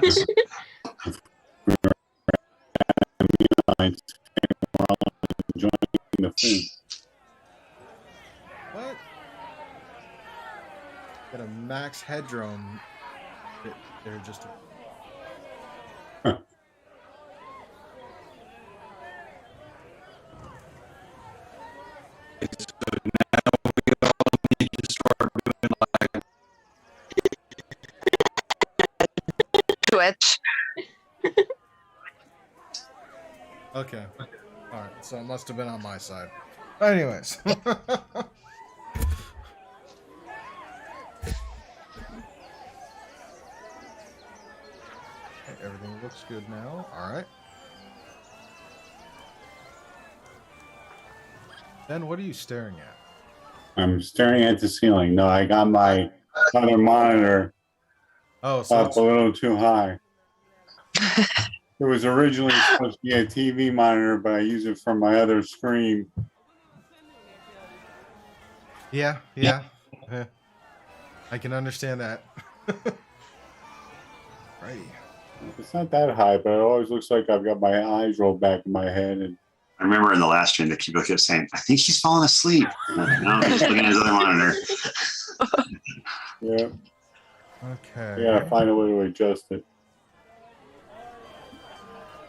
minutes. We're all enjoying the food. What? Got a max headroom. They're just. Huh. So now we all need to start doing like Twitch. Okay. All right. So it must have been on my side. Anyways. Okay, everything looks good now. All right. Ben, what are you staring at? I'm staring at the ceiling. No, I got my other monitor Oh, so up a little too high. It was originally supposed to be a TV monitor, but I use it for my other screen. yeah. I can understand that. Right. It's not that high, but it always looks like I've got my eyes rolled back in my head. And I remember in the last stream that people kept saying, I think he's falling asleep. No, he's looking at his other monitor. yeah, Okay. yeah, find a way to adjust it.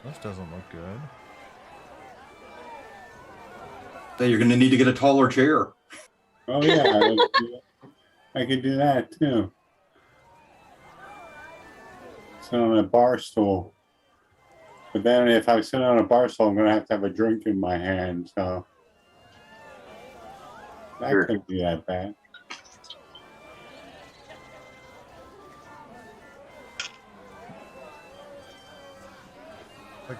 This doesn't look good. that you're going to need to get a taller chair. Oh yeah, I could do that too. Sit on a bar stool. But then if I sit on a bar stool, I'm going to have a drink in my hand. So that Sure. couldn't be that bad. Like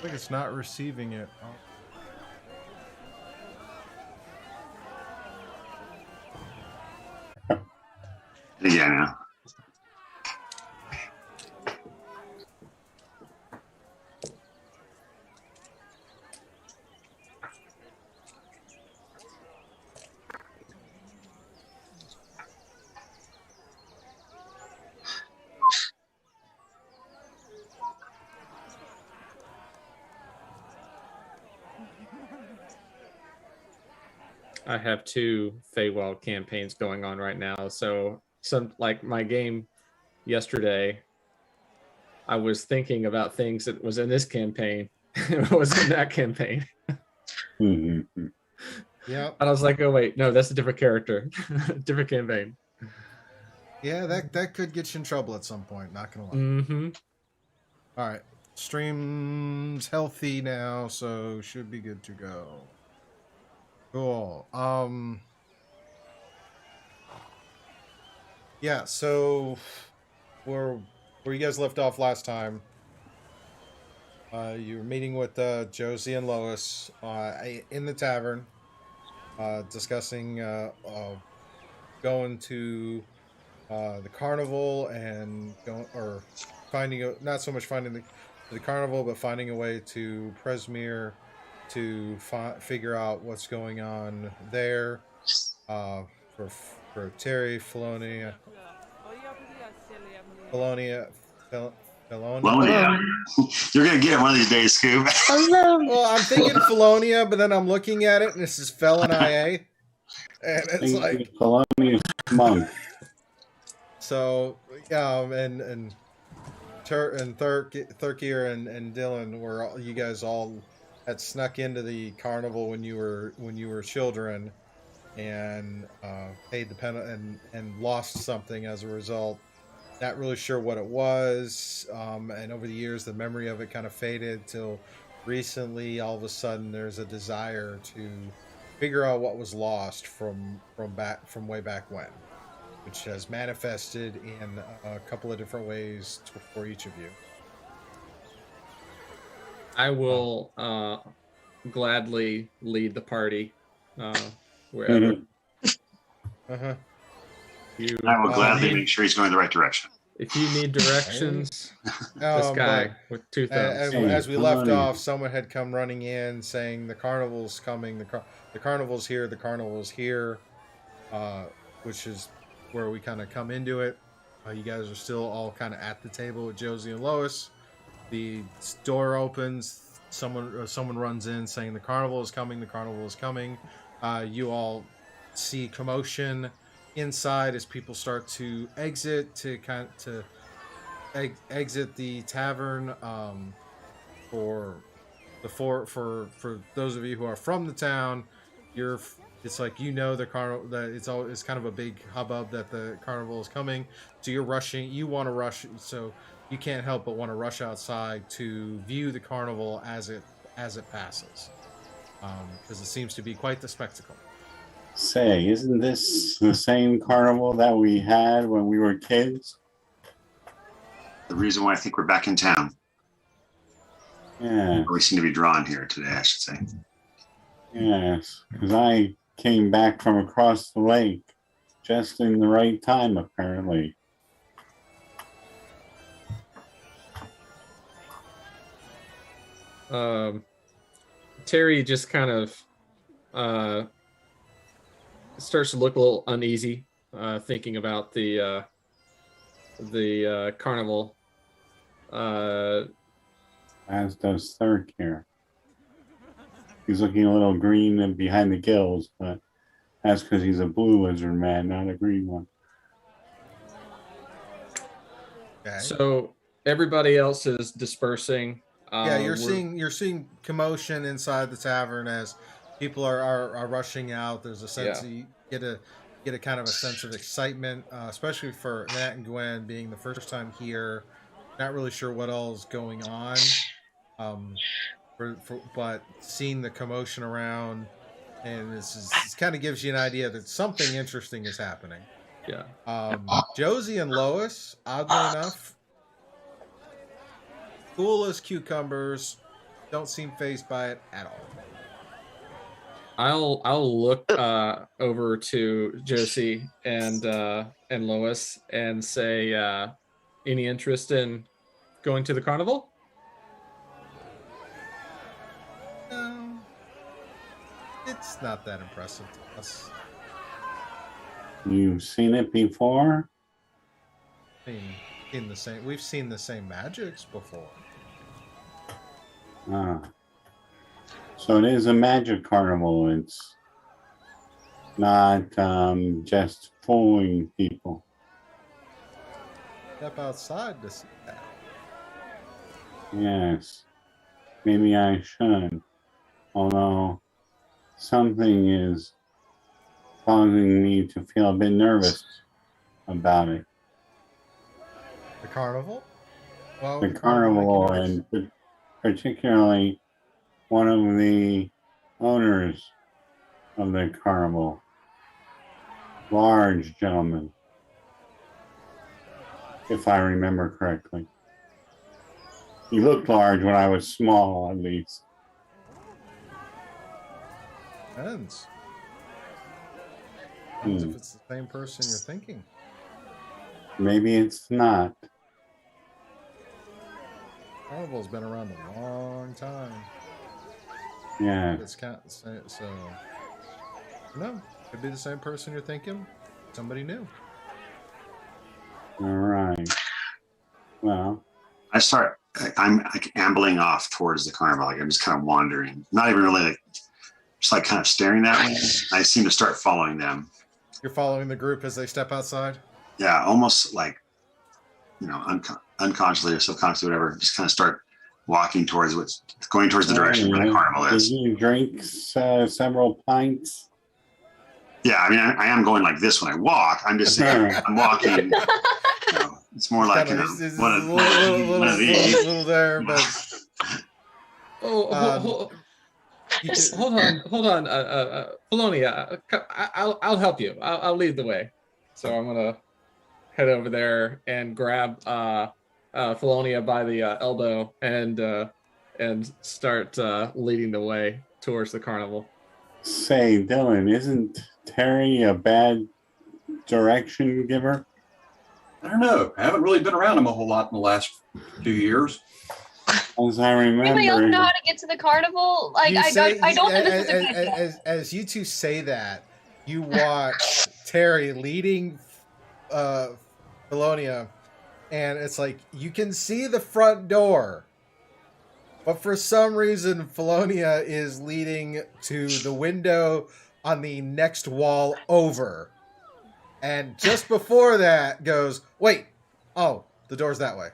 like it's not receiving it. Oh. Yeah, now. I have two Feywild campaigns going on right now. So like my game yesterday, I was thinking about things that was in this campaign. It was in that campaign. Mm-hmm. Yeah. And I was like, oh wait, no, that's a different character. Different campaign. Yeah, that could get you in trouble at some point, not gonna lie. Mm-hmm. All right. Stream's healthy now, so should be good to go. Cool. Yeah, so where you guys left off last time, you were meeting with Josie and Lois in the tavern, discussing going to the carnival and not so much finding the carnival, but finding a way to Presmere to figure out what's going on there for Terry, Felonia. You're going to get it one of these days, Scoob. Well, I'm thinking Felonia, but then I'm looking at it and this is Felonia. And it's like Colonial monk. so and Thurkir and Dylan were you guys all had snuck into the carnival when you were children and paid the penalty and lost something as a result. Not really sure what it was, and over the years the memory of it kind of faded till recently. All of a sudden, there's a desire to figure out what was lost from way back when, which has manifested in a couple of different ways for each of you. I will gladly lead the party wherever. Uh-huh. I will gladly make sure he's going the right direction. If you need directions, this guy with two thumbs. As we left off, someone had come running in saying the carnival's coming. The carnival's here. The carnival's here, which is where we kind of come into it. You guys are still all kind of at the table with Josie and Lois. The door opens. Someone runs in saying the carnival is coming. The carnival is coming. You all see commotion inside as people start to exit exit the tavern. For those of you who are from the town, it's like the carnival, that it's kind of a big hubbub that the carnival is coming. So you're rushing. You want to rush, so you can't help but want to rush outside to view the carnival as it passes, because it seems to be quite the spectacle. Say, isn't this the same carnival that we had when we were kids? The reason why I think we're back in town. Yeah. We seem to be drawn here today, I should say. Yes, because I came back from across the lake just in the right time, apparently. Terry just kind of starts to look a little uneasy, thinking about the carnival. As does Third here. He's looking a little green and behind the gills, but that's because he's a blue lizard man, not a green one. Okay. So everybody else is dispersing. Yeah, you're seeing commotion inside the tavern as people are rushing out. There's a sense you get a kind of a sense of excitement, especially for Matt and Gwen being the first time here. Not really sure what all is going on, but seeing the commotion around, and this kind of gives you an idea that something interesting is happening. Yeah. Josie and Lois, oddly enough, cool as cucumbers, don't seem fazed by it at all. I'll look over to Josie and Lois and say, any interest in going to the carnival? No, it's not that impressive to us. You've seen it before? We've seen the same magics before. So it is a magic carnival. It's not just fooling people. Step outside to see that. Yes, maybe I should. Although something is causing me to feel a bit nervous about it. The carnival? Well, The carnival, and particularly one of the owners of the carnival. Large gentleman, if I remember correctly. He looked large when I was small, at least. Depends. If it's the same person you're thinking. Maybe it's not. Carnival's been around a long time. Yeah. So, no, could be the same person you're thinking. Somebody new. All right. Well, I'm like ambling off towards the carnival. Like I'm just kind of wandering, not even really like, just like kind of staring that way. I seem to start following them. You're following the group as they step outside? Yeah, almost like, unconsciously or subconsciously, whatever. Just kind of start walking towards going towards the direction where the carnival is. Did you drink several pints? Yeah, I mean, I am going like this when I walk. I'm just saying, I'm walking. It's more like one of these. A little there, but hold on, Felonia. I'll help you. I'll lead the way. So I'm gonna head over there and grab Felonia by the elbow and start leading the way towards the carnival. Say, Dylan, isn't Terry a bad direction giver? I don't know. I haven't really been around him a whole lot in the last few years. As I remember, Anybody else know how to get to the carnival? Like, I don't know this is a good as you two say that, you watch Terry leading Felonia, and it's like you can see the front door, but for some reason Felonia is leading to the window on the next wall over, and just before that goes, wait, oh, the door's that way.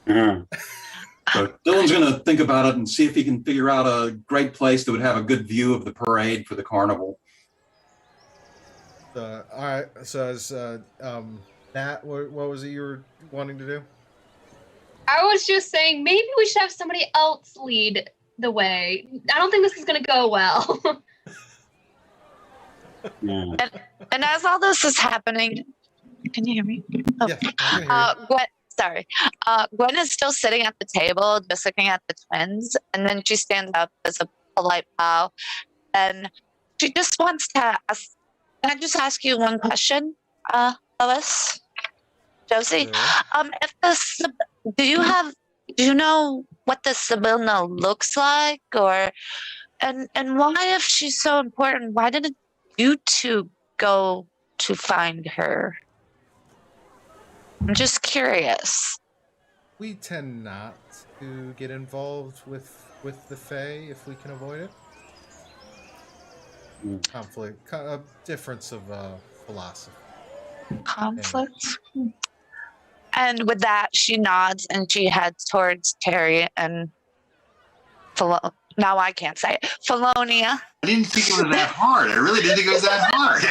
Yeah. So Dylan's going to think about it and see if he can figure out a great place that would have a good view of the parade for the carnival. All right. So as Nat, what was it you were wanting to do? I was just saying maybe we should have somebody else lead the way. I don't think this is going to go well. Yeah. And as all this is happening, can you hear me? Oh. Yeah, I can hear you. Gwen, sorry. Gwen is still sitting at the table, just looking at the twins, and then she stands up as a polite bow, and she just wants to ask. Can I just ask you one question, Lois, Josie? Sure. Do you know what the Sibylla looks like, and why, if she's so important, why didn't you two go to find her? I'm just curious. We tend not to get involved with the Fae if we can avoid it. Conflict, a difference of philosophy. Conflict. And with that, she nods and she heads towards Terry and now I can't say it. Felonia. I didn't think it was that hard. I really didn't think it was that hard.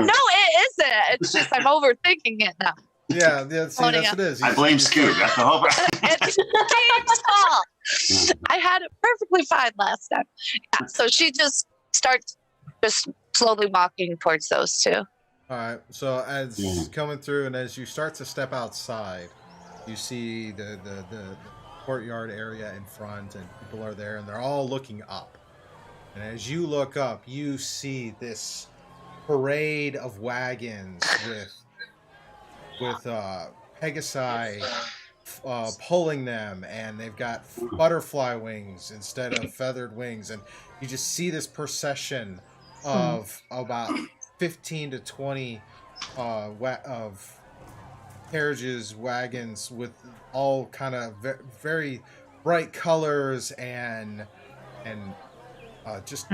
No, it isn't. It's just I'm overthinking it now. Yeah, see, that's what it is. I blame Scoot. That's the whole. It's James' fault. I had it perfectly fine last time. Yeah, so she just starts just slowly walking towards those two. All right. So as coming through, and as you start to step outside, you see the courtyard area in front, and people are there, and they're all looking up. And as you look up, you see this parade of wagons with Pegasi pulling them, and they've got butterfly wings instead of feathered wings, and you just see this procession of about 15 to 20 of carriages, wagons with all kind of very bright colors and just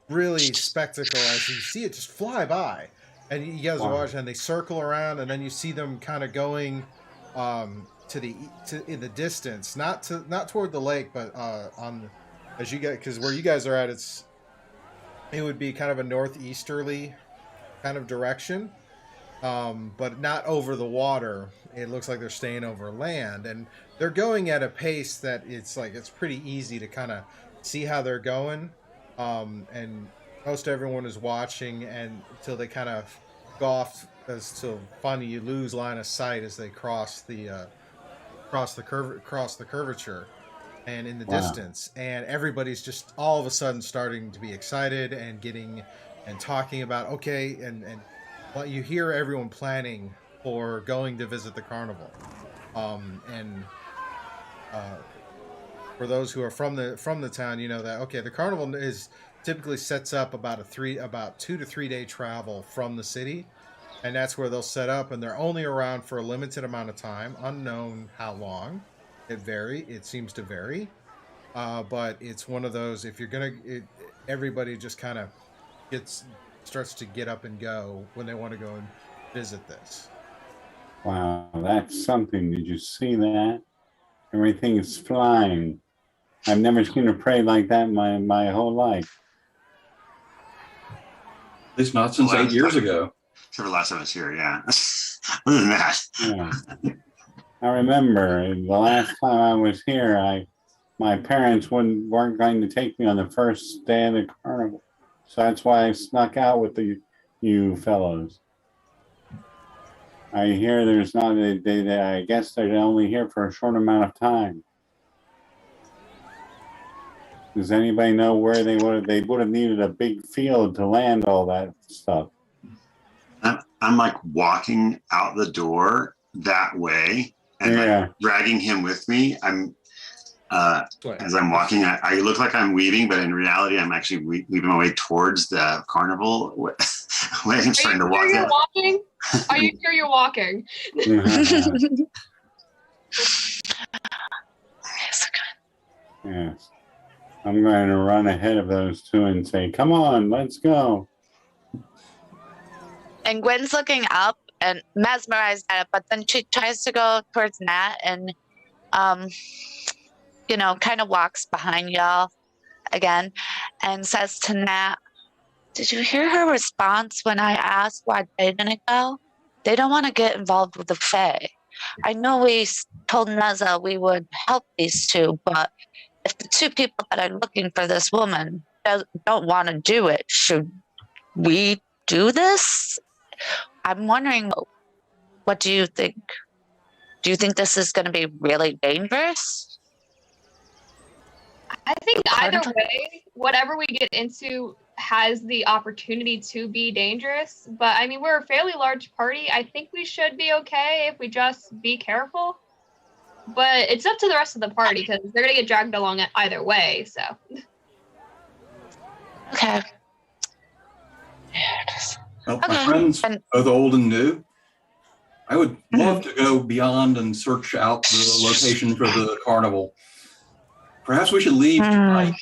really spectacle as you see it just fly by. And you guys are watching, and they circle around, and then you see them kind of going in the distance, not toward the lake, but as you get, because where you guys are at, it would be kind of a northeasterly kind of direction, but not over the water. It looks like they're staying over land, and they're going at a pace that it's pretty easy to kind of see how they're going, and most everyone is watching until they kind of go off, as to finally you lose line of sight as they cross the curvature and in the distance, and everybody's just all of a sudden starting to be excited and talking about and you hear everyone planning for going to visit the carnival, and for those who are from the town, you know that the carnival is typically sets up about 2 to 3 day travel from the city, and that's where they'll set up, and they're only around for a limited amount of time, unknown how long. It seems to vary, but it's one of those, if you're gonna, everybody just kind of starts to get up and go when they want to go and visit this. Wow, that's something. Did you see that? Everything is flying. I've never seen a parade like that in my whole life. At least not since 8 years ago. Except for the last time I was here, yeah. Other than that. Yeah. I remember the last time I was here, my parents weren't going to take me on the first day of the carnival. So that's why I snuck out with you fellows. I hear there's not, I guess they're only here for a short amount of time. Does anybody know where they would have needed a big field to land all that stuff? I'm like walking out the door that way and like dragging him with me. As I'm walking, I look like I'm weaving, but in reality, I'm actually weaving my way towards the carnival. I'm starting to walk. You're walking? Are you sure you're walking? Yes. I'm going to run ahead of those two and say, come on, let's go. And Gwen's looking up and mesmerized at it, but then she tries to go towards Nat and, kind of walks behind y'all again and says to Nat, did you hear her response when I asked why they didn't go? They don't want to get involved with the Fae. I know we told Neza we would help these two, but if the two people that are looking for this woman don't want to do it, should we do this? I'm wondering, what do you think? Do you think this is going to be really dangerous? I think either way, whatever we get into has the opportunity to be dangerous. But I mean, we're a fairly large party. I think we should be okay if we just be careful. But it's up to the rest of the party because they're going to get dragged along either way. So. Okay. Well, my friends, both old and new, I would love to go beyond and search out the location for the carnival. Perhaps we should leave tonight.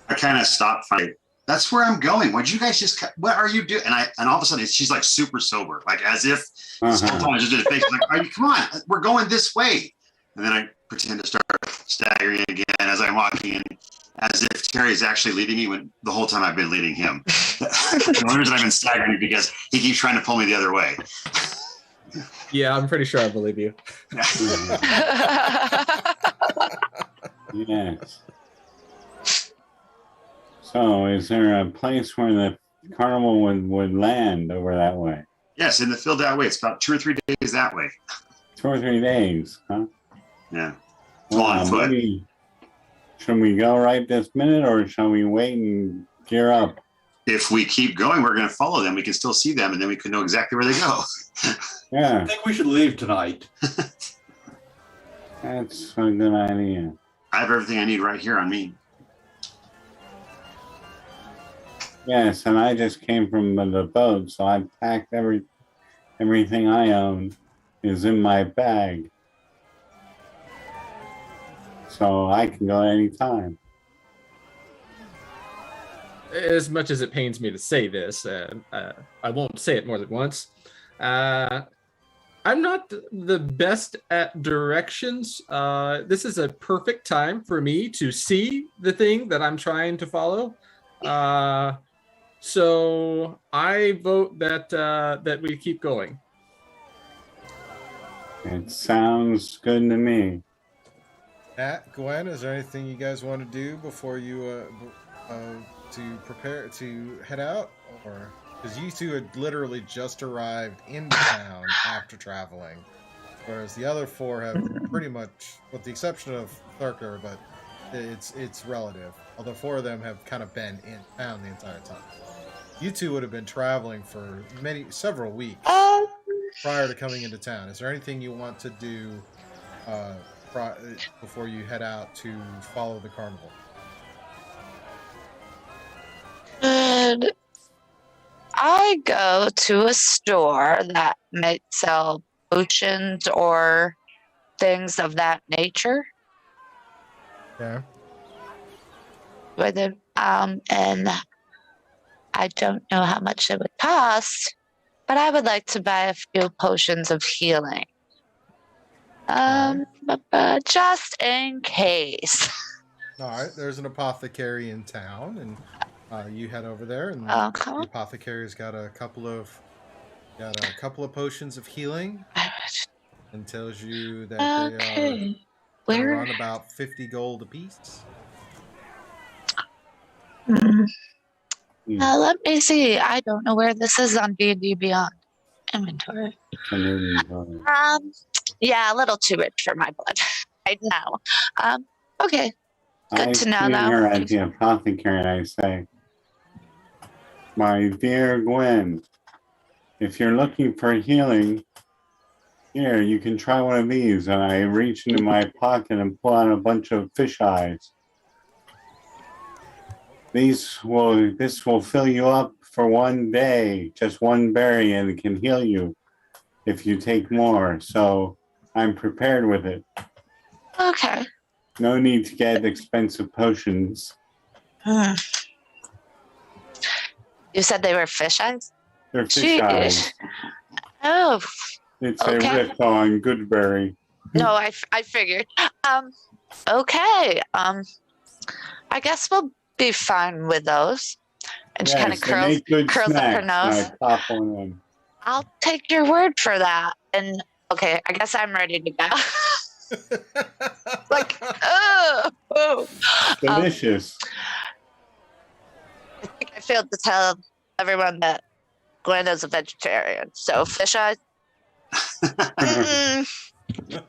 I kind of stopped fighting. That's where I'm going. Why'd you guys just? What are you doing? And all of a sudden, she's like super sober, like as if someone just did a fake. Like, come on, we're going this way. And then I pretend to start staggering again as I'm walking in, as if Terry's actually leading me when the whole time I've been leading him. The only reason I've been staggering is because he keeps trying to pull me the other way. Yeah, I'm pretty sure I believe you. Yes. So, is there a place where the carnival would land over that way? Yes, in the field that way. It's about 2 or 3 days that way. 2 or 3 days, huh? Yeah. It's on foot. Maybe, should we go right this minute, or shall we wait and gear up? If we keep going, we're going to follow them. We can still see them, and then we can know exactly where they go. Yeah. I think we should leave tonight. That's a good idea. I have everything I need right here on me. Yes, and I just came from the boat, so I packed everything I own is in my bag. So I can go anytime. As much as it pains me to say this, I won't say it more than once. I'm not the best at directions. This is a perfect time for me to see the thing that I'm trying to follow. So I vote that we keep going. It sounds good to me. Gwen, is there anything you guys want to do before you to prepare to head out, or because you two had literally just arrived into town after traveling, whereas the other four have pretty much, with the exception of Thurker, but it's relative. Although 4 of them have kind of been in town the entire time. You two would have been traveling for several weeks prior to coming into town. Is there anything you want to do before you head out to follow the carnival? Could I go to a store that might sell potions or things of that nature? Yeah. With it, and I don't know how much it would cost, but I would like to buy a few potions of healing. But just in case. All right, there's an apothecary in town, and you head over there, and the apothecary's got a couple of potions of healing, and tells you that they are around about 50 gold apiece. Let me see. I don't know where this is on D&D Beyond inventory. Yeah, a little too rich for my blood right now. Okay, good to know though. Her at the apothecary, I say, my dear Gwen, if you're looking for healing, here, you can try one of these. And I reach into my pocket and pull out a bunch of fish eyes. This will fill you up for one day, just one berry, and it can heal you if you take more. So I'm prepared with it. Okay. No need to get expensive potions. Hmm. You said they were fish eyes? They're fish eyes. Oh. It's Okay. a riff on Goodberry. No, I figured. Okay. I guess we'll be fine with those. And she kind of curls up her nose. Pop one in. I'll take your word for that. And okay, I guess I'm ready to go. Like, oh. Delicious. I think I failed to tell everyone that Gwenda's a vegetarian. So fish eyes.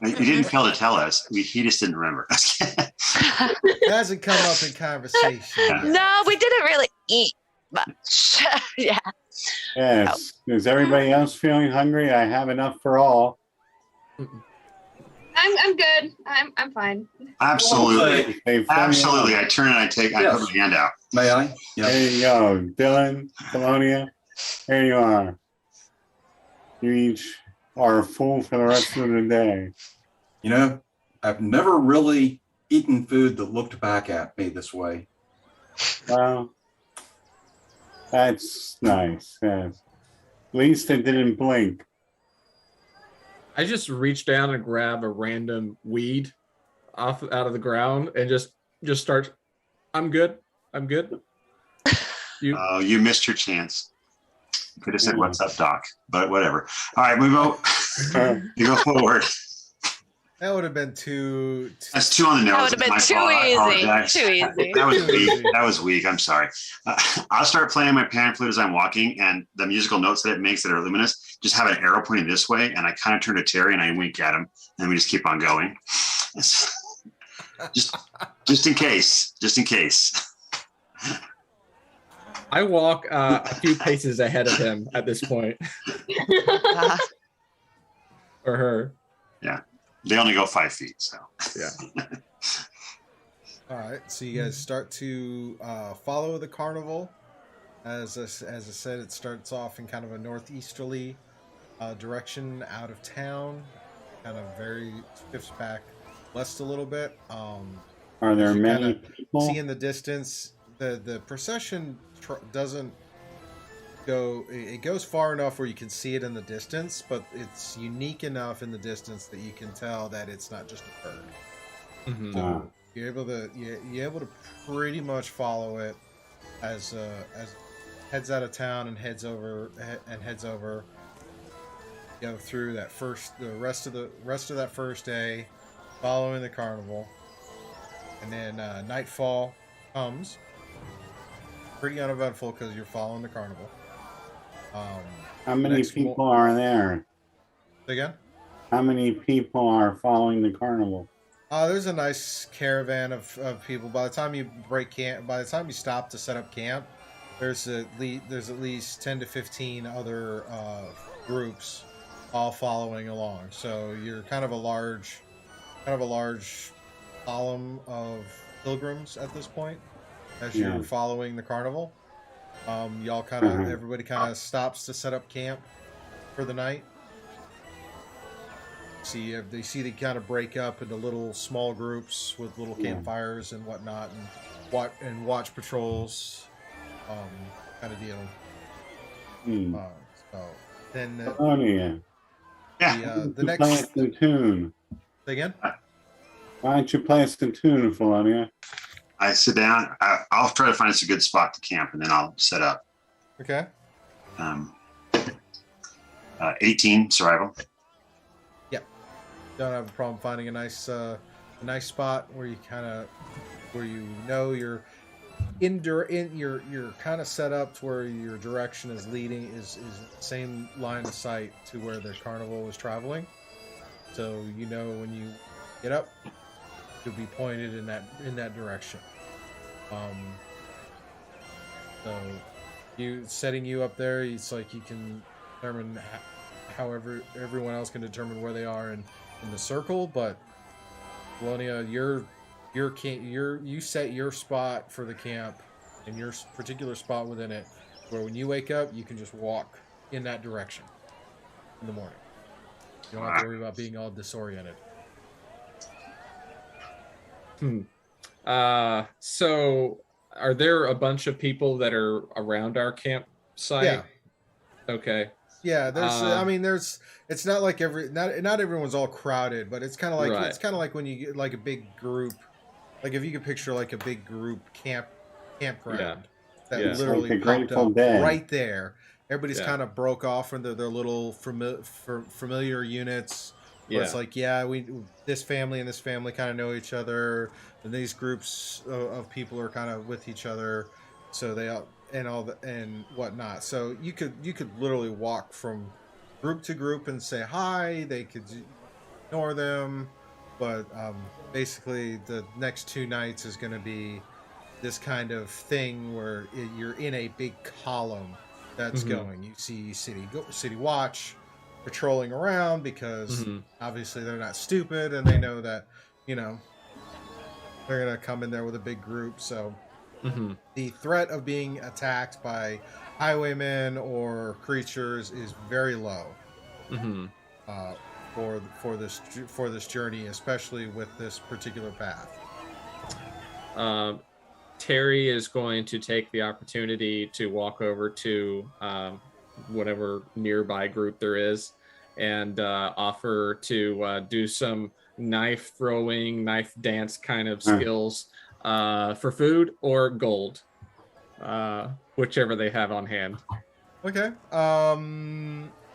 You didn't fail to tell us. He just didn't remember. It hasn't come up in conversation. No, we didn't really eat much. Yeah. Yes. Is everybody else feeling hungry? I have enough for all. I'm good. I'm fine. Absolutely. Absolutely. I turn and I put my hand out. May I? Yeah. There you go. Dylan, Colonia, here you are. You each are full for the rest of the day. You know, I've never really eaten food that looked back at me this way. Well, that's nice. Yes. At least it didn't blink. I just reach down and grab a random weed out of the ground and just start. I'm good. You missed your chance. You could have said, "What's up, Doc?" But whatever. All right, we go. You go forward. That would have been too. That's two on the nose. That would have been too easy. Too easy. That was weak. That was weak. I'm sorry. I'll start playing my pan flute as I'm walking, and the musical notes that it makes that are luminous just have an arrow pointing this way, and I kind of turn to Terry and I wink at him, and we just keep on going. Just in case. Just in case. I walk a few paces ahead of him at this point. Or her. Yeah. They only go 5 feet, so. Yeah. All right, so you guys start to follow the carnival. As I said, it starts off in kind of a northeasterly direction out of town. Kind of shifts back west a little bit. Are there many people? See in the distance, the procession doesn't go. It goes far enough where you can see it in the distance, but it's unique enough in the distance that you can tell that it's not just a bird. Mm-hmm. So you're able to pretty much follow it as heads out of town and heads over. Go through the rest of that first day, following the carnival, and then nightfall comes. Pretty uneventful because you're following the carnival. How many people are there? Again? How many people are following the carnival? There's a nice caravan of people. By the time you stop to set up camp, there's at least 10 to 15 other groups all following along. So you're kind of a large column of pilgrims at this point as you're following the carnival. Y'all everybody kind of stops to set up camp for the night. They kind of break up into little small groups with little campfires and whatnot, and watch patrols, kind of deal. So then the next play us in tune. Say again? Why don't you play us in tune, Felonia? I sit down. I'll try to find us a good spot to camp, and then I'll set up. Okay. 18 survival. Yep. Don't have a problem finding a nice spot where you you're you're kind of set up to where your direction is leading is the same line of sight to where the carnival was traveling. So when you get up, you'll be pointed in that direction. So setting you up there, it's like you can determine however everyone else can determine where they are in the circle, but Felonia, you set your spot for the camp and your particular spot within it where when you wake up, you can just walk in that direction in the morning. You don't have to worry about being all disoriented. So are there a bunch of people that are around our campsite? Yeah. Okay. Yeah, there's it's not like not everyone's all crowded, but it's kind of like Right. it's kind of like when you get like a big group, like if you could picture like a big group campground that literally like popped up Dead. right there. Everybody's kind of broke off into their little familiar units. Where it's like, this family and this family kind of know each other, and these groups of people are kind of with each other, so they all and whatnot. So you could literally walk from group to group and say hi. They could ignore them, but basically the next 2 nights is going to be this kind of thing where you're in a big column that's going. You see City Watch patrolling around because obviously they're not stupid and they know that they're gonna come in there with a big group. So the threat of being attacked by highwaymen or creatures is very low for this journey, especially with this particular path. Terry is going to take the opportunity to walk over to whatever nearby group there is and offer to do some knife throwing, knife dance kind of skills for food or gold, whichever they have on hand. Okay.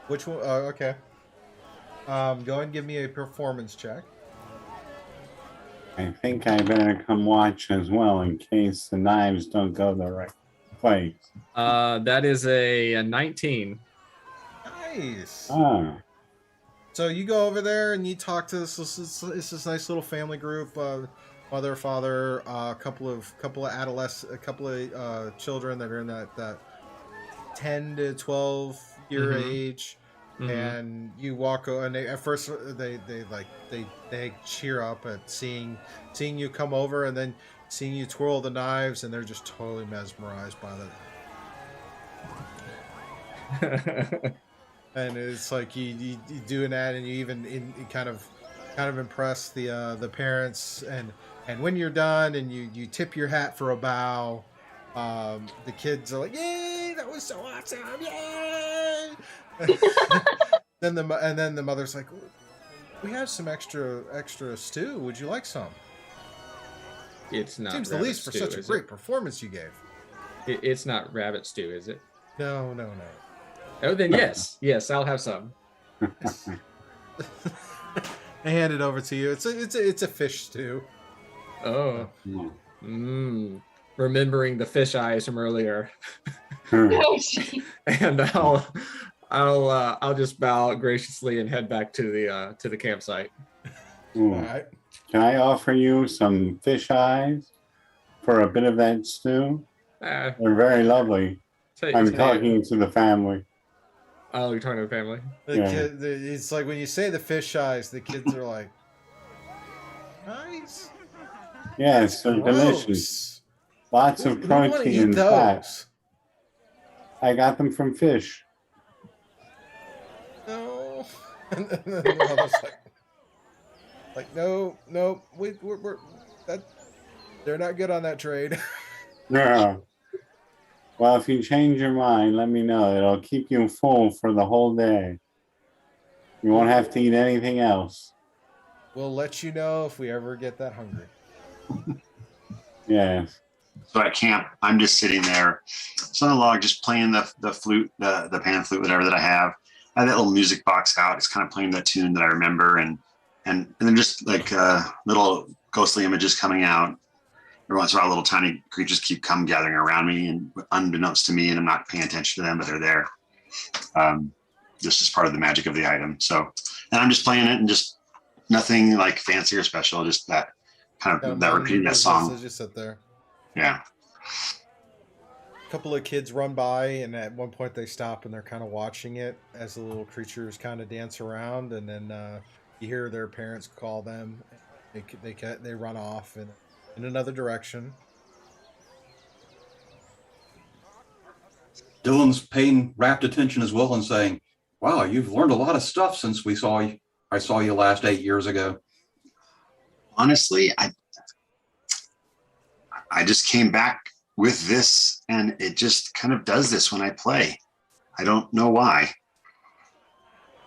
Which one? Okay. Go ahead and give me a performance check. I think I better come watch as well in case the knives don't go the right place. That is a 19. Nice. Oh. So you go over there and you talk to this nice little family group, mother, father, a couple of children that are in that 10 to 12 year age. And you walk, and at first they cheer up at seeing you come over, and then seeing you twirl the knives, and they're just totally mesmerized by that. And it's like you doing that, and you even kind of impress the parents, and when you're done, and you tip your hat for a bow, the kids are like, "Yay! That was so awesome! Yay!" then the mother's like, "We have some extra stew. Would you like some?" It's not. Seems the least for such a great performance you gave. It's not rabbit stew, is it? No. Oh, then yes, I'll have some. I hand it over to you. It's a fish stew. Oh, remembering the fish eyes from earlier. And I'll just bow graciously and head back to the campsite. All right. Can I offer you some fish eyes for a bit of that stew? They're very lovely. I'm talking to the family. Oh, you're talking to the family? It's like when you say the fish eyes, the kids are like, nice. Yes, they're delicious. Lots of protein and fat. I got them from fish. No. And then the mother's like, no, we're they're not good on that trade. No. Well, if you change your mind, let me know. It'll keep you full for the whole day. You won't have to eat anything else. We'll let you know if we ever get that hungry. Yes. So at camp, I'm just sitting there, it's on a log, just playing the flute, the pan flute, whatever that I have. I have that little music box out. It's kind of playing that tune that I remember, and then just like little ghostly images coming out. Every once in a while, little tiny creatures come gathering around me, and unbeknownst to me, and I'm not paying attention to them, but they're there. This is part of the magic of the item. So, and I'm just playing it, and just nothing like fancy or special, just that kind of that repeating that song. Just sit there. Yeah. A couple of kids run by, and at one point they stop and they're kind of watching it as the little creatures kind of dance around, and then you hear their parents call them. They run off in another direction. Dylan's paying rapt attention as well and saying, wow, you've learned a lot of stuff since I saw you last 8 years ago. Honestly, I just came back with this, and it just kind of does this when I play. I don't know why.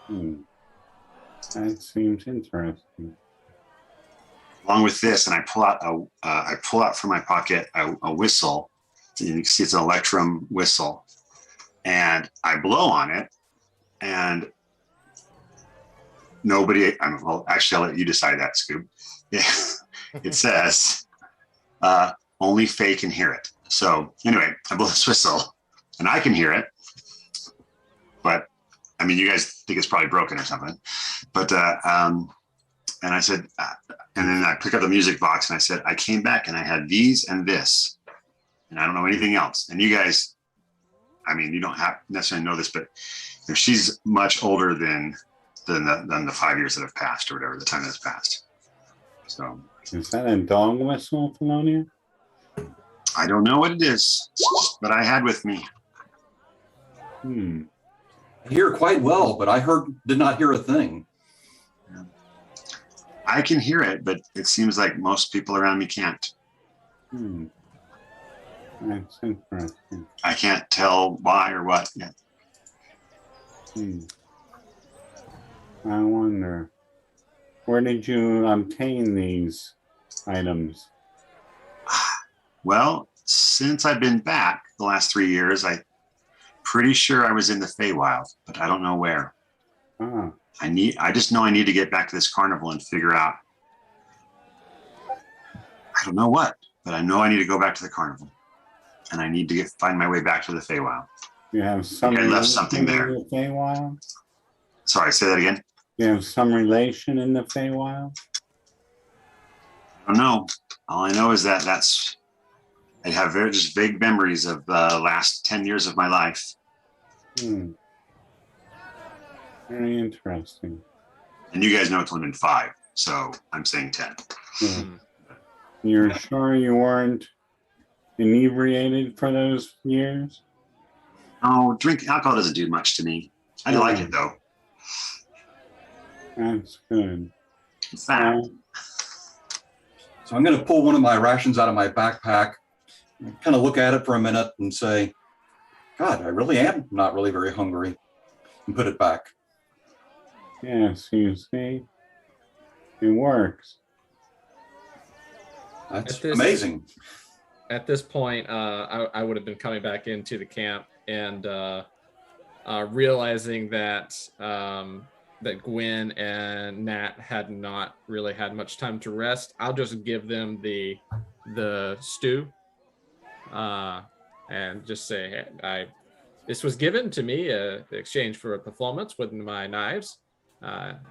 That seems interesting. Along with this, and I pull out from my pocket a whistle. And you can see it's an electrum whistle, and I blow on it, and nobody. Well, actually, I'll let you decide that, Scoop. Yeah, it says only Faye can hear it. So anyway, I blow this whistle, and I can hear it, but I mean, you guys think it's probably broken or something. But and I said, and then I pick up the music box, and I said, I came back and I had these and this, and I don't know anything else. And you guys, I mean, you don't have necessarily know this, but she's much older than the 5 years that have passed, or whatever the time that has passed. So is that a dog whistle, Felonia? I don't know what it is, but I had with me. I hear quite well, but did not hear a thing. I can hear it, but it seems like most people around me can't. That's interesting. I can't tell why or what yet. I wonder, where did you obtain these items? Well, since I've been back the last 3 years, I'm pretty sure I was in the Feywild, but I don't know where. I just know I need to get back to this carnival and figure out, I don't know what, but I know I need to go back to the carnival, and I need to find my way back to the Feywild. You have some. I left something there. In the Feywild? Sorry, say that again. You have some relation in the Feywild? I don't know. All I know is that I have very just vague memories of the last 10 years of my life. Very interesting. And you guys know it's only been 5, so I'm saying 10. Yeah. You're sure you weren't inebriated for those years? Oh, alcohol doesn't do much to me. I like it though. That's good. So I'm going to pull one of my rations out of my backpack, kind of look at it for a minute and say, God, I really am not really very hungry, and put it back. Yes, you see, it works. That's amazing. At this point, I would have been coming back into the camp and realizing that that Gwen and Nat had not really had much time to rest. I'll just give them the stew and just say, this was given to me in exchange for a performance with my knives.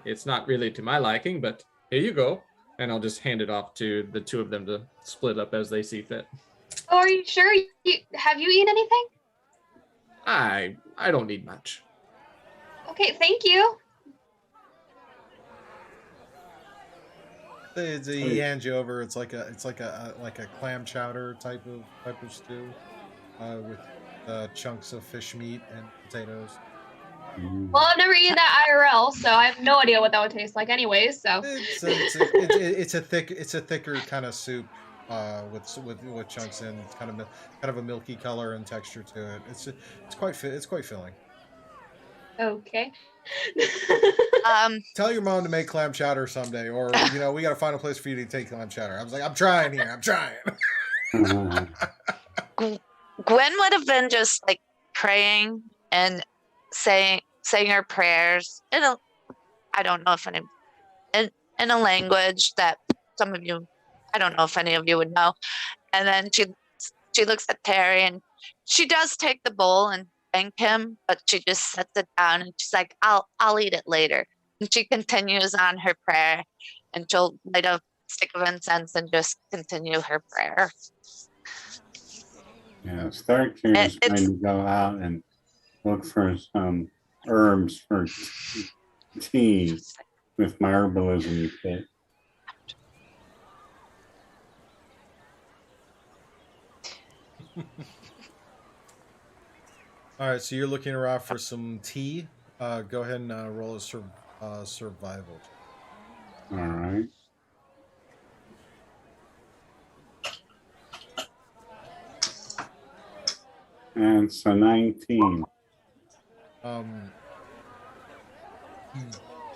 It's not really to my liking, but here you go. And I'll just hand it off to the two of them to split up as they see fit. Oh, are you sure? Have you eaten anything? I don't need much. Okay, thank you. He hands you over. It's like a clam chowder type of stew with chunks of fish meat and potatoes. Well, I've never eaten that IRL, so I have no idea what that would taste like, anyways. So it's a thicker kind of soup with chunks in. It's kind of a milky color and texture to it. It's quite filling. Okay. Tell your mom to make clam chowder someday, or we got to find a place for you to take clam chowder. I was like, I'm trying here. I'm trying. Gwen would have been just like praying and saying her prayers in I don't know if any in a language that some of you, I don't know if any of you would know. And then she looks at Terry and she does take the bowl and thank him, but she just sets it down and she's like, I'll eat it later. And she continues on her prayer and she'll light a stick of incense and just continue her prayer. Yeah, Starkey is going to go out and look for some herbs for tea with my herbalism kit. All right, so you're looking around for some tea. Go ahead and roll a survival. All right. And so 19.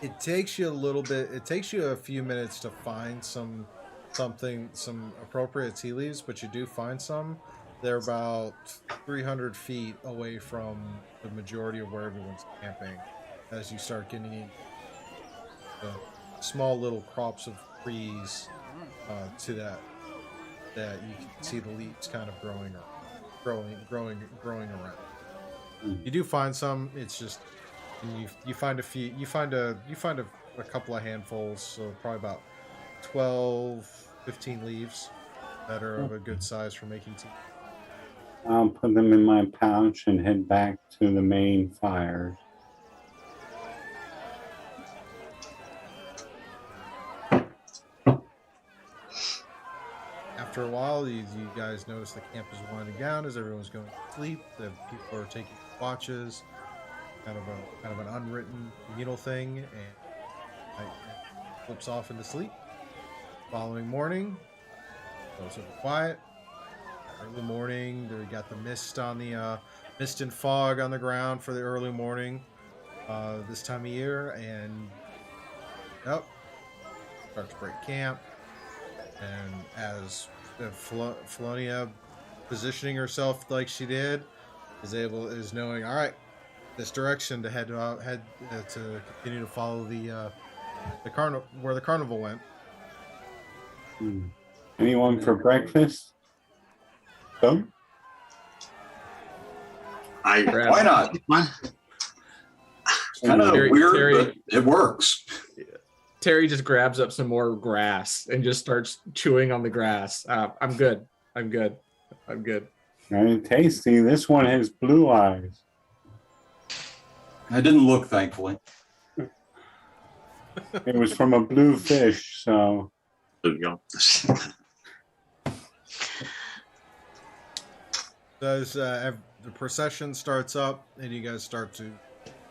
It takes you a little bit. It takes you a few minutes to find some appropriate tea leaves, but you do find some. They're about 300 feet away from the majority of where everyone's camping. As you start getting into the small little crops of trees to that you can see the leaves kind of growing around. You do find some. It's just you find a few. You find a couple of handfuls. So probably about 12, 15 leaves that are of a good size for making tea. I'll put them in my pouch and head back to the main fires. After a while, you guys notice the camp is winding down as everyone's going to sleep. The people are taking watches, kind of an unwritten communal thing, and it flips off into sleep. Following morning, goes over quiet. Early morning, we got the mist on the mist and fog on the ground for the early morning this time of year, and starts to break camp. And as Felonia, positioning herself like she did, is knowing, all right, this direction to head to continue to follow the carnival where the carnival went. Anyone for breakfast? Come. Why not? What? It's kind of weird, Terry, but it works. Terry just grabs up some more grass and just starts chewing on the grass. I'm good. Very tasty. This one has blue eyes. I didn't look, thankfully. It was from a blue fish, so. There you go. As the procession starts up and you guys start to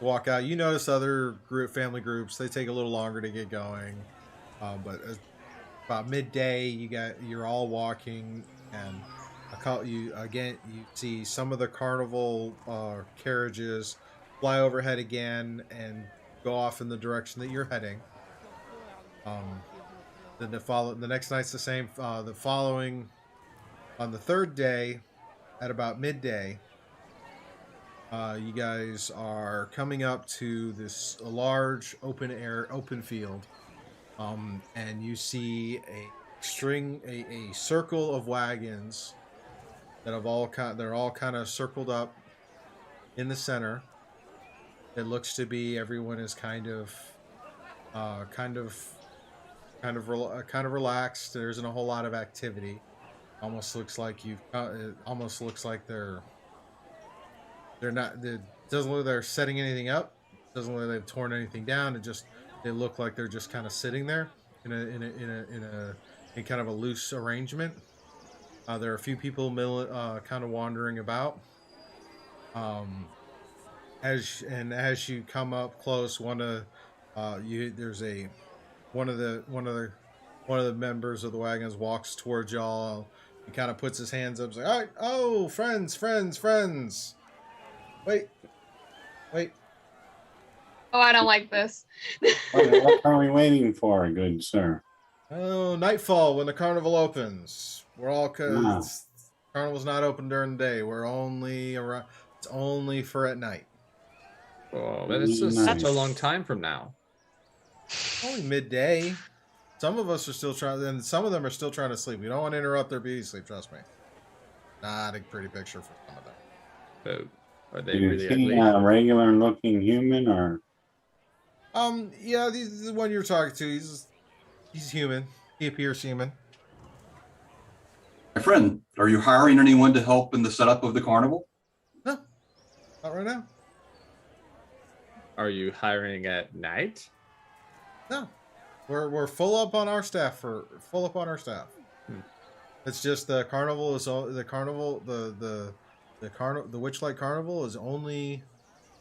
walk out, you notice other family groups. They take a little longer to get going, but about midday, you're all walking, and you see some of the carnival carriages fly overhead again and go off in the direction that you're heading. Then the next night's the same. The following, on the third day, at about midday, you guys are coming up to this large open field, and you see a circle of wagons that they're all kind of circled up in the center. It looks to be everyone is kind of relaxed. There isn't a whole lot of activity. Almost looks like they're not. It doesn't look like they're setting anything up. It doesn't look like they've torn anything down. They look like they're just kind of sitting there in kind of a loose arrangement. There are a few people kind of wandering about. As you come up close, one of the members of the wagons walks towards y'all. He kind of puts his hands up, like, all right, oh, friends. Wait. Oh, I don't like this. What are we waiting for, good sir? Oh, nightfall when the carnival opens. We're all carnival's not open during the day. We're only around. It's only for at night. Oh, that is just such a long time from now. Only midday. Some of us are still trying, and some of them are still trying to sleep. We don't want to interrupt their beauty sleep. Trust me. Not a pretty picture for some of them. Are they Is really he ugly? a regular-looking human, or? Yeah, the one you're talking to, he's human. He appears human. My friend, are you hiring anyone to help in the setup of the carnival? No, not right now. Are you hiring at night? No, we're full up on our staff. It's just the carnival is the The Witchlight Carnival is only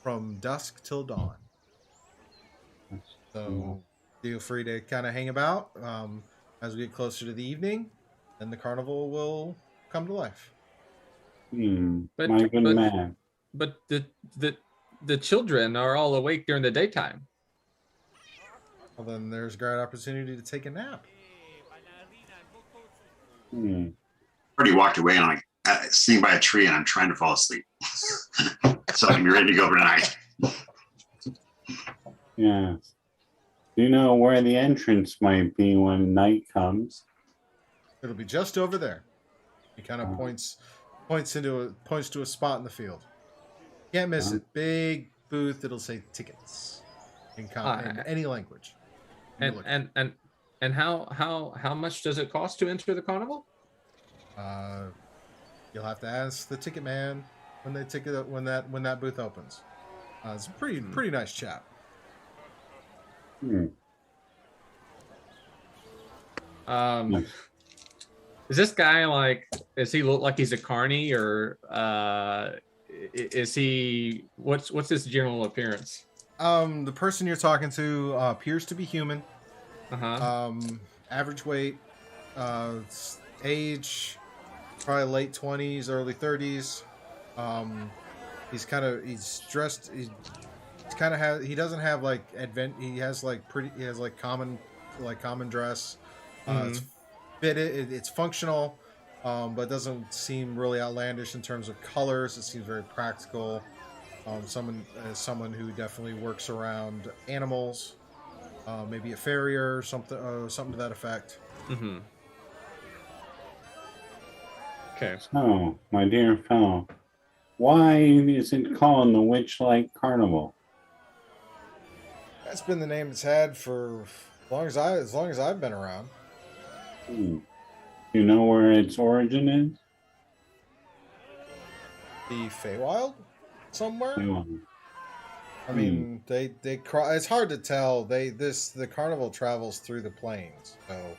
from dusk till dawn. So feel free to kind of hang about as we get closer to the evening, and the carnival will come to life. But, my good man. But the children are all awake during the daytime. Well, then there's a great opportunity to take a nap. Already walked away and I'm sitting by a tree and I'm trying to fall asleep. So I can be ready to go for tonight. Yes. Do you know where the entrance might be when night comes? It'll be just over there. He kind of points to a spot in the field. Can't miss it. Big booth. It'll say tickets in any language. And how much does it cost to enter the carnival? You'll have to ask the ticket man when that booth opens. It's a pretty nice chap. Is this guy like? Does he look like he's a carny, or is he? What's his general appearance? The person you're talking to appears to be human. Average weight, age, probably late 20s, early 30s. He's dressed. He doesn't have like he has like common dress. It's fitted. It's functional, but doesn't seem really outlandish in terms of colors. It seems very practical. Someone who definitely works around animals, maybe a farrier or something to that effect. Okay. Oh, my dear fellow, why is it called the Witchlight Carnival? That's been the name it's had for as long as I've been around. Do you know where its origin is? The Feywild, somewhere. I mean, they it's hard to tell. The carnival travels through the plains. So,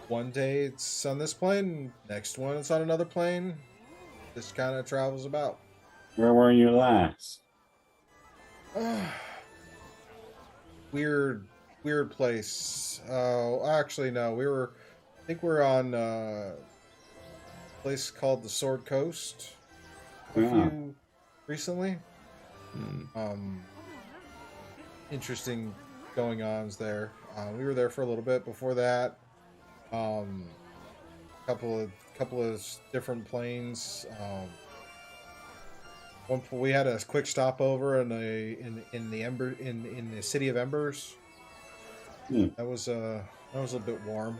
one day it's on this plane, next one it's on another plane. This kind of travels about. Where were you last? Weird place. Oh, actually, no. I think we're on a place called the Sword Coast. Recently. Interesting going-ons there. We were there for a little bit before that. Couple of different planes. We had a quick stopover in the city of Embers. That was a little bit warm.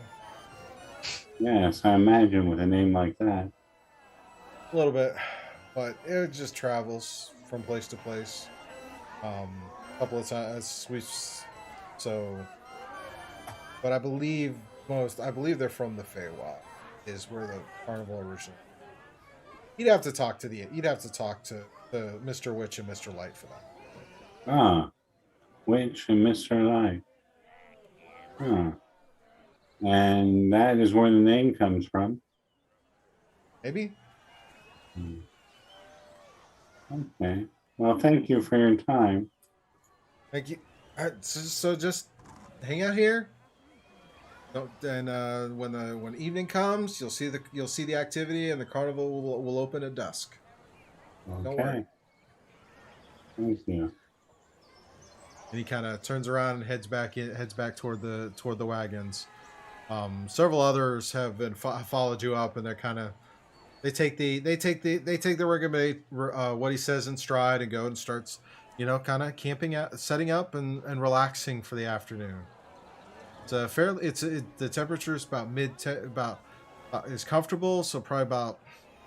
Yes, I imagine with a name like that. A little bit, but it just travels from place to place. A couple of times but I believe they're from the Feywild, is where the carnival originally. You'd have to talk to Mr. Witch and Mr. Light for that. Witch and Mr. Light. And that is where the name comes from. Maybe. Okay. Well, thank you for your time. Thank you. So just hang out here. And when evening comes, you'll see the activity, and the carnival will open at dusk. Okay. Don't worry. Thank you. And he kind of turns around and heads back toward the wagons. Several others have been followed you up, and they take the rigmarole, what he says in stride, and go and starts, kind of camping out, setting up and relaxing for the afternoon. The temperature is about is comfortable, so probably about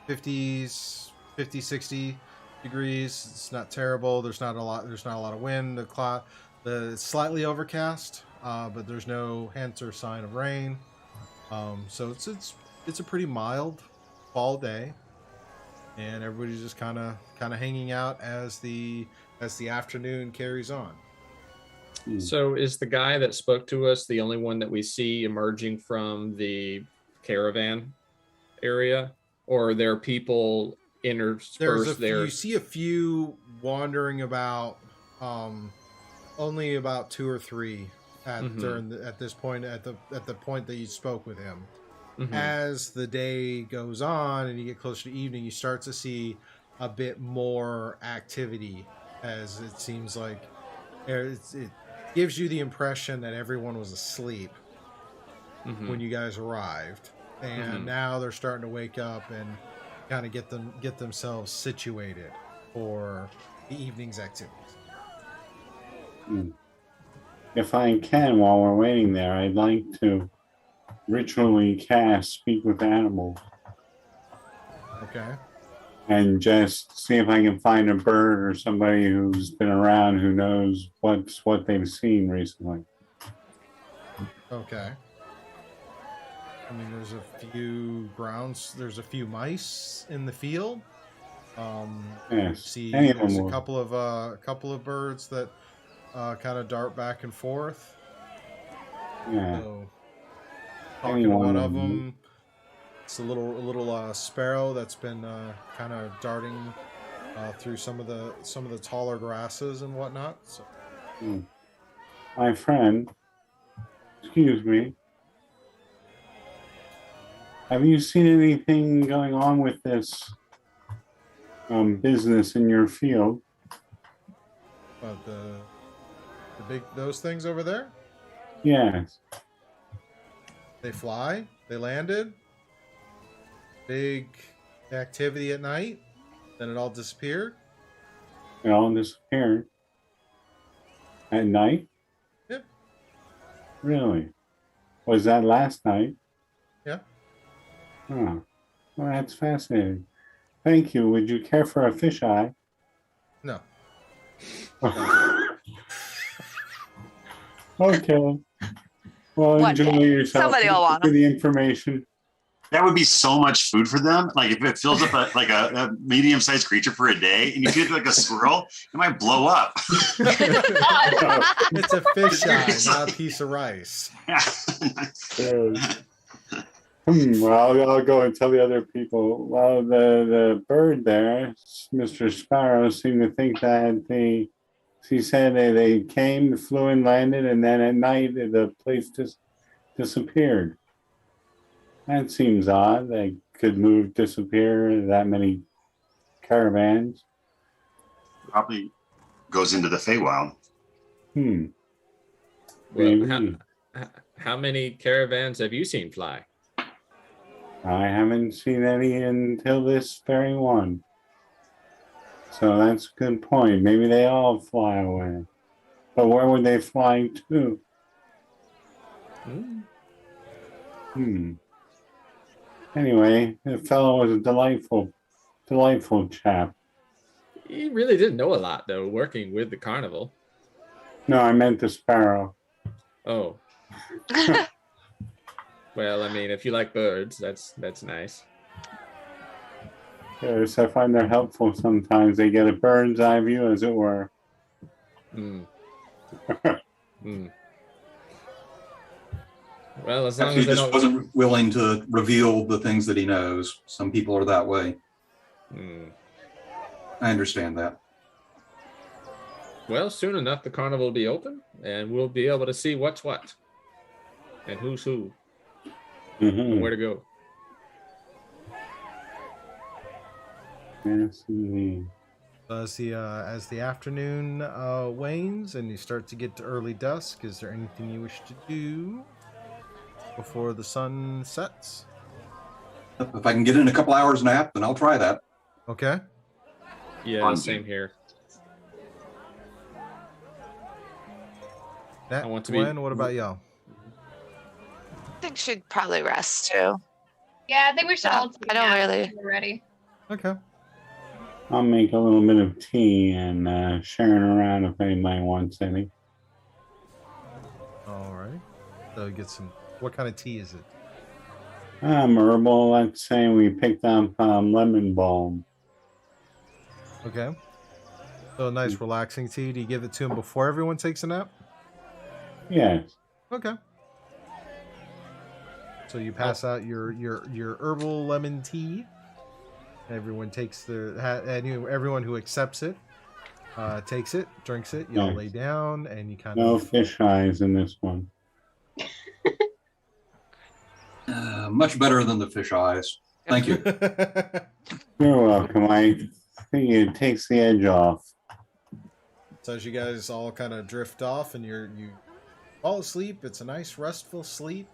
50, 60 degrees. It's not terrible. There's not a lot of wind. It's slightly overcast, but there's no hint or sign of rain. So it's a pretty mild fall day, and everybody's just kind of hanging out as the afternoon carries on. So is the guy that spoke to us the only one that we see emerging from the caravan area? or are there people interspersed there? You see a few wandering about, only about 2 or 3 at this point, at the point that you spoke with him. As the day goes on and you get closer to evening, you start to see a bit more activity, as it seems like it gives you the impression that everyone was asleep when you guys arrived, and now they're starting to wake up and kind of get themselves situated for the evening's activities. If I can, while we're waiting there, I'd like to ritually cast Speak with Animals. Okay. And just see if I can find a bird or somebody who's been around who knows what they've seen recently. Okay. I mean, there's a few mice in the field. Yes. See, there's a couple of birds that kind of dart back and forth. Yeah. So, talking to one of them, it's a little sparrow that's been kind of darting through some of the taller grasses and whatnot. So. My friend, excuse me. Have you seen anything going on with this business in your field? Those things over there? Yes. They fly. They landed. Big activity at night. Then it all disappeared. It all disappeared. At night? Yep. Really? Was that last night? Yeah. Oh, well, that's fascinating. Thank you. Would you care for a fisheye? No. Okay. Well, One enjoy day. yourself. Somebody will want for 'em. the information. That would be so much food for them. Like if it fills up a medium-sized creature for a day, and you feed it like a squirrel, it might blow up. It's a fisheye, not a piece of rice. Well, I'll go and tell the other people. Well, the bird there, Mr. Sparrow, seemed to think that he said they came, flew and landed, and then at night the place just disappeared. That seems odd. They could disappear, that many caravans. Probably goes into the Feywild. Well, how many caravans have you seen fly? I haven't seen any until this very one. So that's a good point. Maybe they all fly away. But where would they fly to? Anyway, the fellow was a delightful chap. He really didn't know a lot, though, working with the carnival. No, I meant the sparrow. Oh. Well, I mean, if you like birds, that's nice. Yes, I find they're helpful sometimes. They get a bird's eye view, as it were. Well, as long Actually, as they just wasn't willing to reveal the things that he knows. Some people are that way. I understand that. Well, soon enough, the carnival will be open, and we'll be able to see what's what, and who's who, and where to go. Yes, indeed. As the afternoon wanes and you start to get to early dusk, is there anything you wish to do before the sun sets? If I can get in a couple hours nap, then I'll try that. Okay. Yeah, same here. I want to Gwen, what about y'all? I think she'd probably rest too. Yeah, I think we should all take I don't naps really. when we're ready. Okay. I'll make a little bit of tea and sharing around if anybody wants any. All right. So get some. What kind of tea is it? Herbal. Let's say we picked up lemon balm. Okay. So a nice relaxing tea. Do you give it to him before everyone takes a nap? Yes. Okay. So you pass out your herbal lemon tea Everyone takes everyone who accepts it takes it, drinks it. You all lay down and you kind No of fish eyes in this one. Much better than the fish eyes. Thank you. You're welcome. I think it takes the edge off. So as you guys all kind of drift off and you fall asleep, it's a nice restful sleep.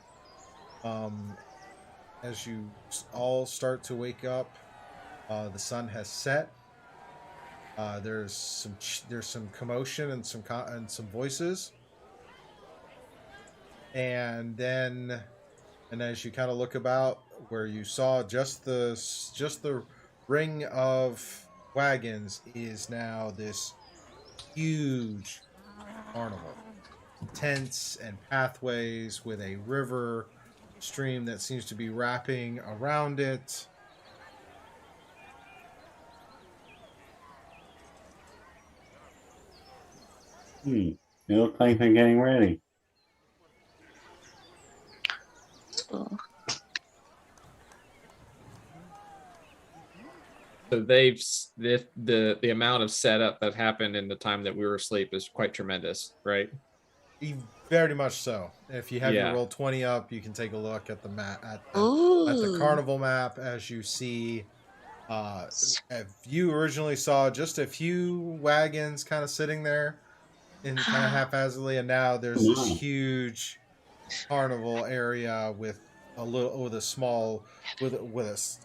As you all start to wake up, the sun has set. There's some commotion and some voices, and as you kind of look about where you saw just the ring of wagons is now this huge carnival, tents and pathways with a river stream that seems to be wrapping around it. It looks like they're getting ready. So the amount of setup that happened in the time that we were asleep is quite tremendous, right? Very much so. If you have your roll 20 up, you can take a look at the map at the carnival map as you see. If you originally saw just a few wagons kind of sitting there in kind of haphazardly, and now there's this huge carnival area with a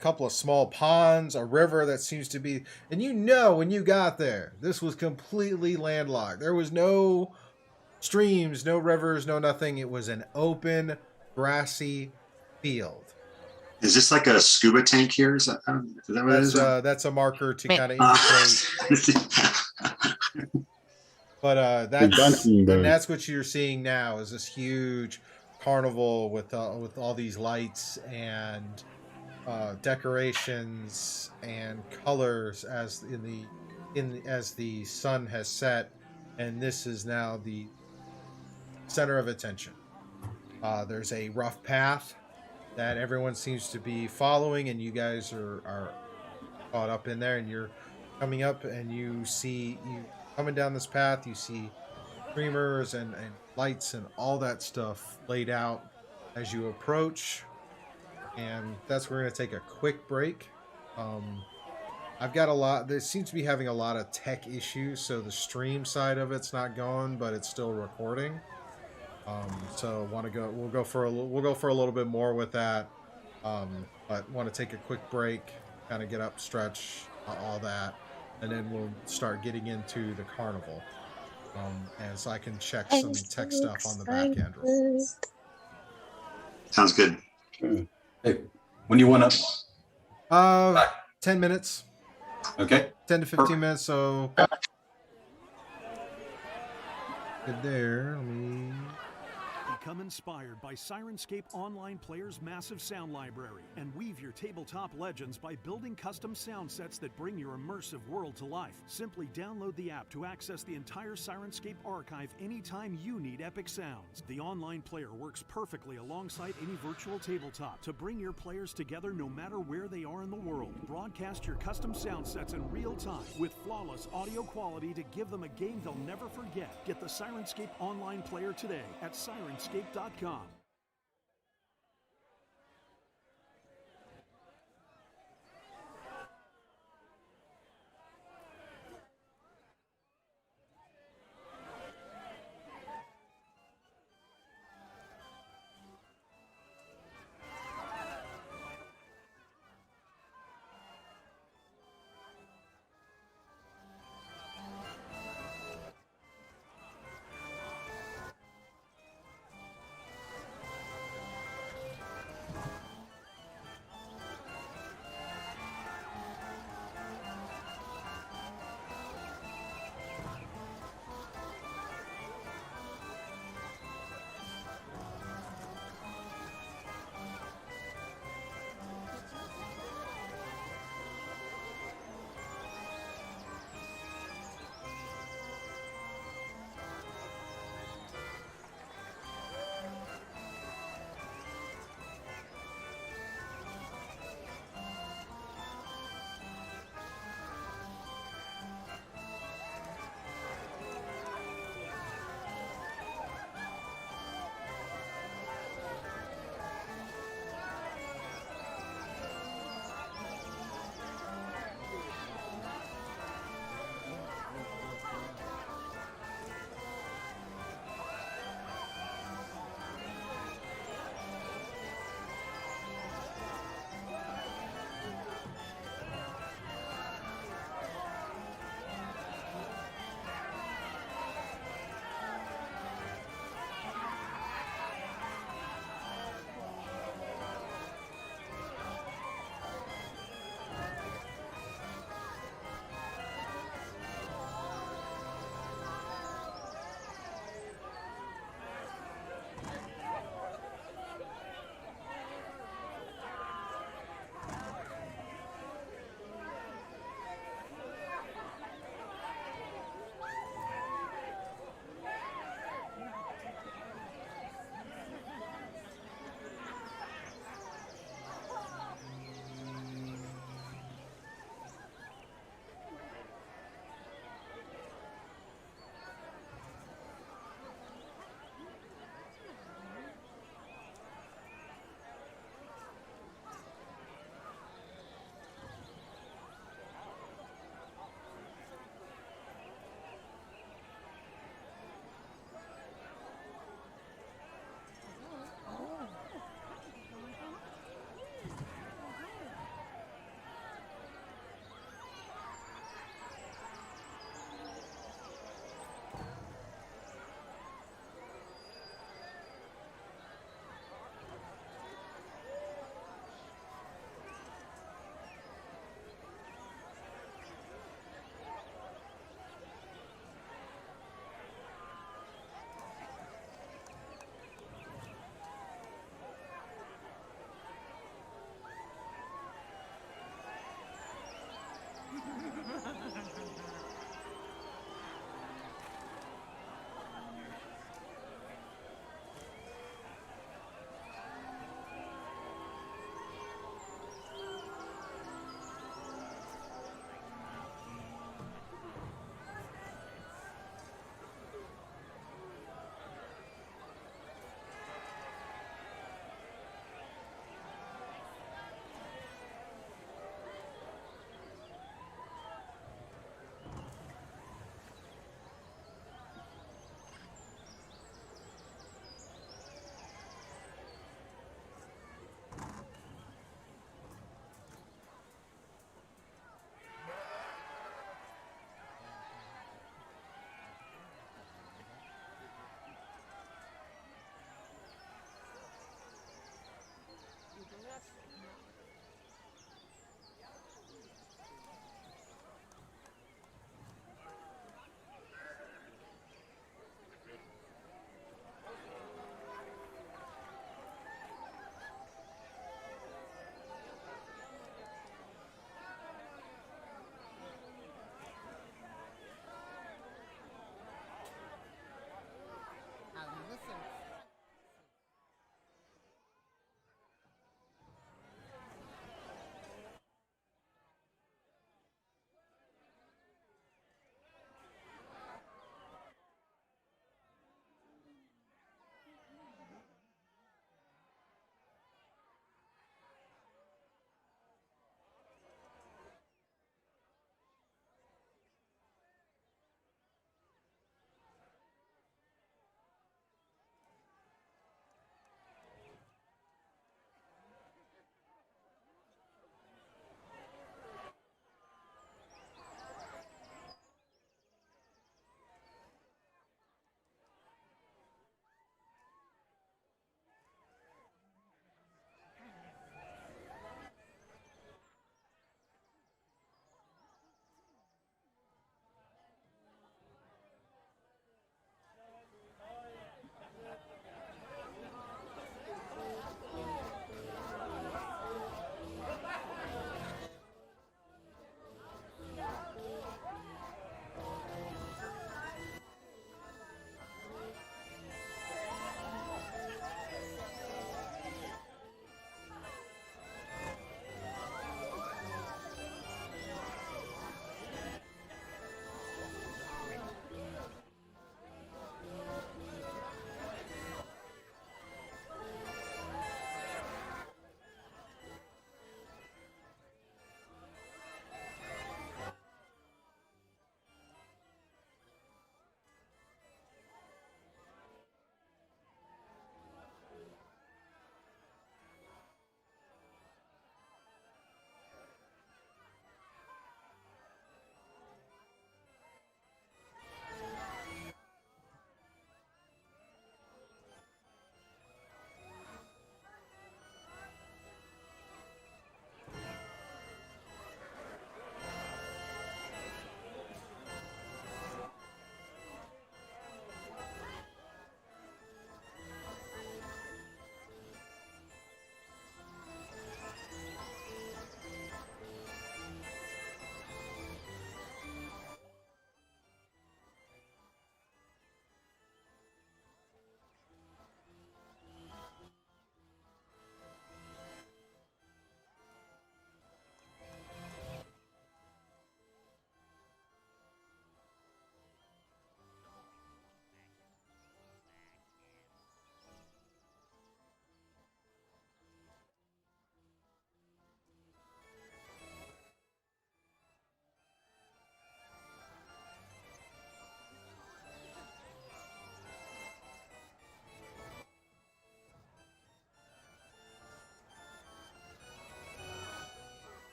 couple of small ponds, a river that seems to be, and when you got there, this was completely landlocked. There was no streams, no rivers, no nothing. It was an open, grassy field. Is this like a scuba tank here? Is that what it is? That's a marker to kind of indicate. But that's what you're seeing now is this huge carnival with all these lights and decorations and colors as the sun has set, and this is now the center of attention. There's a rough path that everyone seems to be following, and you guys are caught up in there, and you're coming up, and you coming down this path, you see streamers and lights and all that stuff laid out as you approach, and that's where we're going to take a quick break. I've got there seems to be having a lot of tech issues, so the stream side of it's not going, but it's still recording. So we'll go for a little bit more with that, but want to take a quick break, kind of get up, stretch, all that, and then we'll start getting into the carnival. As I can check some tech stuff on the back end. Sounds good. Hey, when you want to? 10 minutes. Okay. 10 to 15 minutes. So good there. Let me. Become inspired by Sirenscape Online Player's massive sound library and weave your tabletop legends by building custom sound sets that bring your immersive world to life. Simply download the app to access the entire Sirenscape archive anytime you need epic sounds. The online player works perfectly alongside any virtual tabletop to bring your players together no matter where they are in the world. Broadcast your custom sound sets in real time with flawless audio quality to give them a game they'll never forget. Get the Sirenscape Online Player today at Sirenscape.com.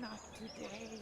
Not today.